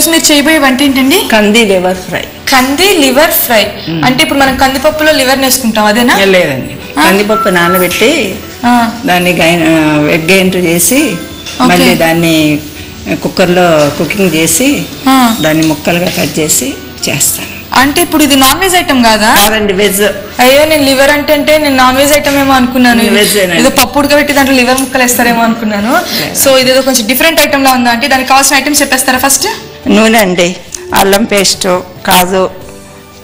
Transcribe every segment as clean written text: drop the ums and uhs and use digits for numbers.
ఈరోజు మీరు చేయబోయే వంట ఏంటండి? కంది లివర్ ఫ్రై. కంది లివర్ ఫ్రై అంటే ఇప్పుడు మనం కందిపప్పులో లివర్ వేసుకుంటాం అదేనా? లేదండి, కందిపప్పు నానబెట్టి దాన్ని గైంట్ చేసి మళ్ళీ దాన్ని కుక్కర్లో కుకింగ్ చేసి దాన్ని ముక్కలుగా కట్ చేసి చేస్తాను. అంటే ఇప్పుడు ఇది నాన్ వెజ్ ఐటమ్ కాదా? కాదండి, వెజ్. అయ్యో, నేను లివర్ అంటే నేను నాన్ వెజ్ ఐటమ్ ఏమో అనుకున్నాను. ఏదో పప్పు ఉడకబెట్టి దాంట్లో లివర్ ముక్కలు వేస్తారేమో అనుకున్నాను. సో ఇదేదో కొంచెం డిఫరెంట్ ఐటమ్ లా ఉందా? అంటే దానికి కావాల్సిన ఐటమ్స్ చెప్పేస్తారా ఫస్ట్? నూనె అండి, అల్లం పేస్ట్, కాజు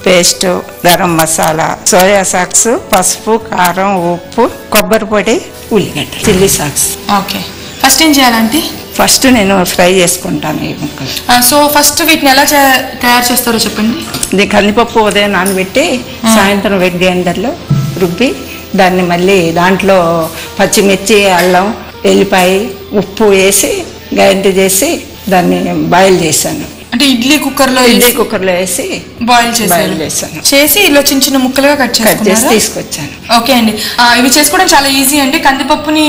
పేస్ట్, గరం మసాలా, సోయా సాక్స్, పసుపు, కారం, ఉప్పు, కొబ్బరి పొడి, ఉల్లిగడ్డ, చిల్లీ సాక్స్. ఓకే, ఫస్ట్ ఏం చేయాలంటే? ఫస్ట్ నేను ఫ్రై చేసుకుంటాను ఈ ముక్కలు. సో ఫస్ట్ వీటిని ఎలా తయారు చేస్తారో చెప్పండి. ఇది కందిపప్పు ఉదయం నానబెట్టి సాయంత్రం వెట్ గ్రైండర్లో రుబ్బి దాన్ని మళ్ళీ దాంట్లో పచ్చిమిర్చి, అల్లం, ఎల్లిపాయ, ఉప్పు వేసి గ్రైండ్ చేసి దాన్ని బాయిల్ చేశాను. అంటే ఇడ్లీ కుక్కర్లో వేసి బాయిల్ చేశాను. చేసి ఇలా చిన్న చిన్న ముక్కలుగా కట్ చేసి తీసుకొచ్చాను. ఓకే అండి, ఇవి చేసుకోవడం చాలా ఈజీ అండి. కందిపప్పుని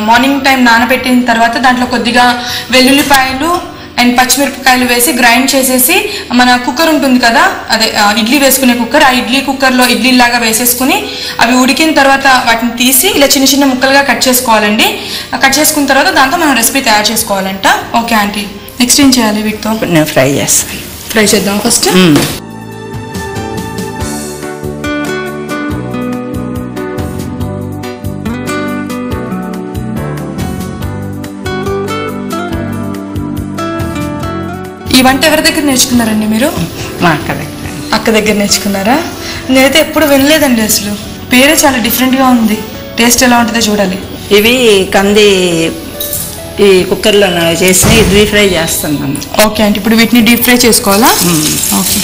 మార్నింగ్ టైం నానబెట్టిన తర్వాత దాంట్లో కొద్దిగా వెల్లుల్లిపాయలు అండ్ పచ్చిమిరపకాయలు వేసి గ్రైండ్ చేసేసి మన కుక్కర్ ఉంటుంది కదా, అదే ఇడ్లీ వేసుకునే కుక్కర్, ఆ ఇడ్లీ కుక్కర్లో ఇడ్లీ లాగా వేసేసుకుని అవి ఉడికిన తర్వాత వాటిని తీసి ఇలా చిన్న చిన్న ముక్కలుగా కట్ చేసుకోవాలండి. కట్ చేసుకున్న తర్వాత దాంతో మనం రెసిపీ తయారు చేసుకోవాలంట. ఓకే ఆంటీ, నెక్స్ట్ ఏం చేయాలి వీటితో? నేను ఫ్రై చేస్తాను. ఫ్రై చేద్దాం ఫస్ట్. ఈ వంట ఎవరి దగ్గర నేర్చుకున్నారండి మీరు? మా అక్క దగ్గర. అక్క దగ్గర నేర్చుకున్నారా? నేనైతే ఎప్పుడు వినలేదండి, అసలు పేరే చాలా డిఫరెంట్గా ఉంది. టేస్ట్ ఎలా ఉంటుందో చూడాలి. ఇవి కంది ఈ కుక్కర్లో చేసి డీప్ ఫ్రై చేస్తున్నాను. ఓకే అంటే ఇప్పుడు వీటిని డీప్ ఫ్రై చేసుకోవాలా? ఓకే,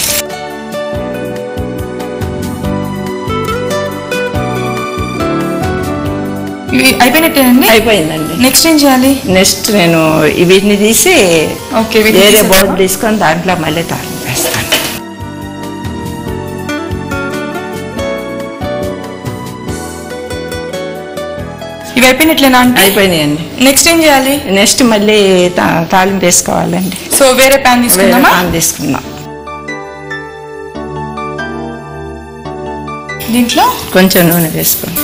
ఇవి అయిపోయినట్టేనండి? అయిపోయిందండి. నెక్స్ట్ ఏం చేయాలి? నెక్స్ట్ నేను వీటిని తీసి వేరే బౌల్ తీసుకొని దాంట్లో మళ్ళీ తాలింపు వేస్తాను. ఇవి అయిపోయినట్లేనా? అయిపోయినాయండి. నెక్స్ట్ ఏం చేయాలి? నెక్స్ట్ మళ్ళీ తాలింపు వేసుకోవాలండి. సో వేరే ప్యాన్ తీసుకుందామా? ప్యాన్ తీసుకుందాం. దీంట్లో కొంచెం నూనె వేసుకోండి.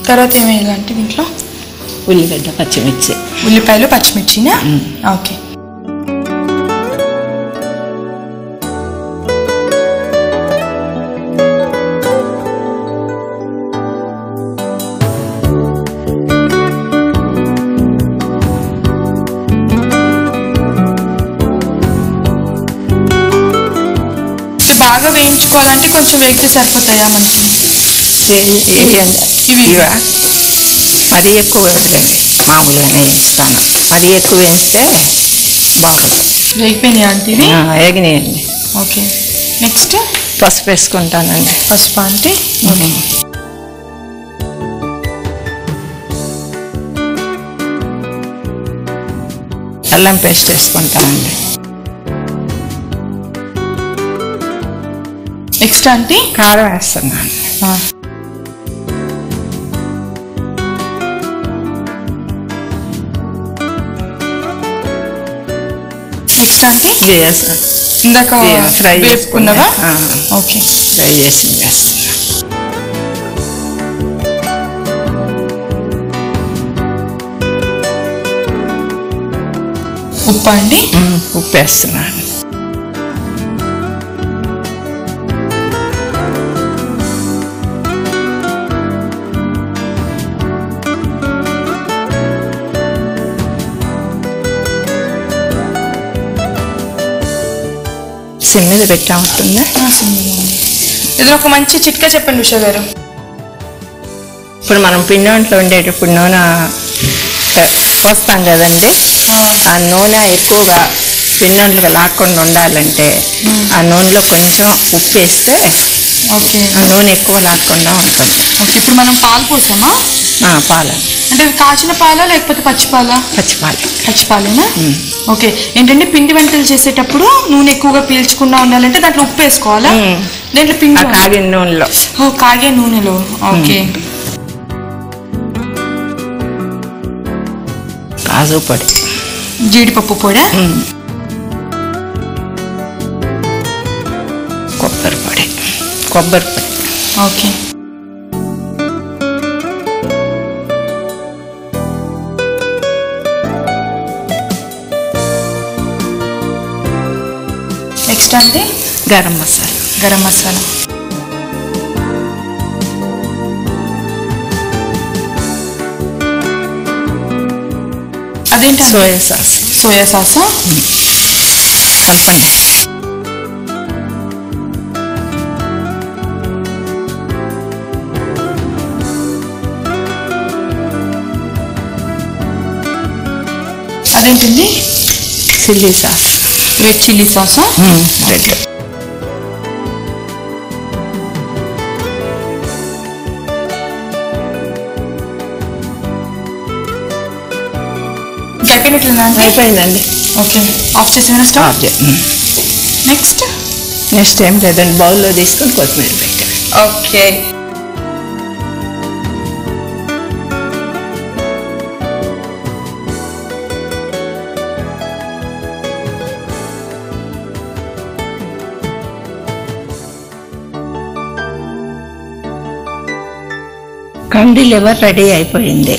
తర్వాత ఏమేయాలంటే దీంట్లో ఉల్లిగడ్డ, పచ్చిమిర్చి, ఉల్లిపాయలు, పచ్చిమిర్చినా? ఓకే, బాగా వేయించుకోవాలంటే కొంచెం వేగితే సరిపోతాయా మనకి? ఇవా మరీ ఎక్కువ వేయలేండి, మామూలుగానే వేస్తాను. మరీ ఎక్కువ వేస్తే బాగోదు. వేగిపోయినాయి అంటే ఇవి? వేగినాయండి. ఓకే, నెక్స్ట్ పసుపు వేసుకుంటానండి. పసుపు అంటే అల్లం పేస్ట్ వేసుకుంటానండి. నెక్స్ట్ అంటే కారం వేస్తున్నాను. నెక్స్ట్ అంటే ఇందాక ఫ్రై వేసుకున్నావా? ఓకే, ఫ్రై చేసి వేస్తున్నా. ఉప్పు అండి? ఉప్పు వేస్తున్నాను. సిమ్ మీద పెట్టా ఉంటుందా? ఇది ఒక మంచి చిట్కా చెప్పండి ఉషా గారు. ఇప్పుడు మనం పిండి వంటలు ఉండేటప్పుడు నూనె పోస్తాం కదండి, ఆ నూనె ఎక్కువగా పిండి వంటలుగా లాక్కుండా ఉండాలంటే ఆ నూనెలో కొంచెం ఉప్పు వేస్తే ఆ నూనె ఎక్కువ లాక్కుండా ఉంటుంది. ఓకే, ఇప్పుడు మనం పాలు పోసామా? పాలు అంటే కాచిన పాలా లేకపోతే పచ్చిపాలా? పచ్చిపాలు. పచ్చిపాలేనా? ఓకే, ఏంటంటే పిండి వంటలు చేసేటప్పుడు నూనె ఎక్కువగా పీల్చకుండా ఉండాలంటే దాంట్లో ఉప్పు వేసుకోవాలా? దాంట్లో పిండి కాగిన నూనెలో. కాగే నూనెలో. ఓకే, కాజు పొడి, జీడిపప్పు పొడి, కొబ్బరి పొడి. ఓకే. నెక్స్ట్ అంటే గరం మసాలా. అదేంటి? సోయా సాస్ కలపండి. అదేంటండి? Chilli sauce, red chilli sauce. Red. అయిపోయిందండి. ఓకే, ఆఫ్ చేసేనా స్టవ్? నెక్స్ట్ ఏం లేదండి, బౌల్లో తీసుకొని కొత్తిమీర పెట్టాను. ఓకే. కంది లివర్ రెడీ అయిపోయింది.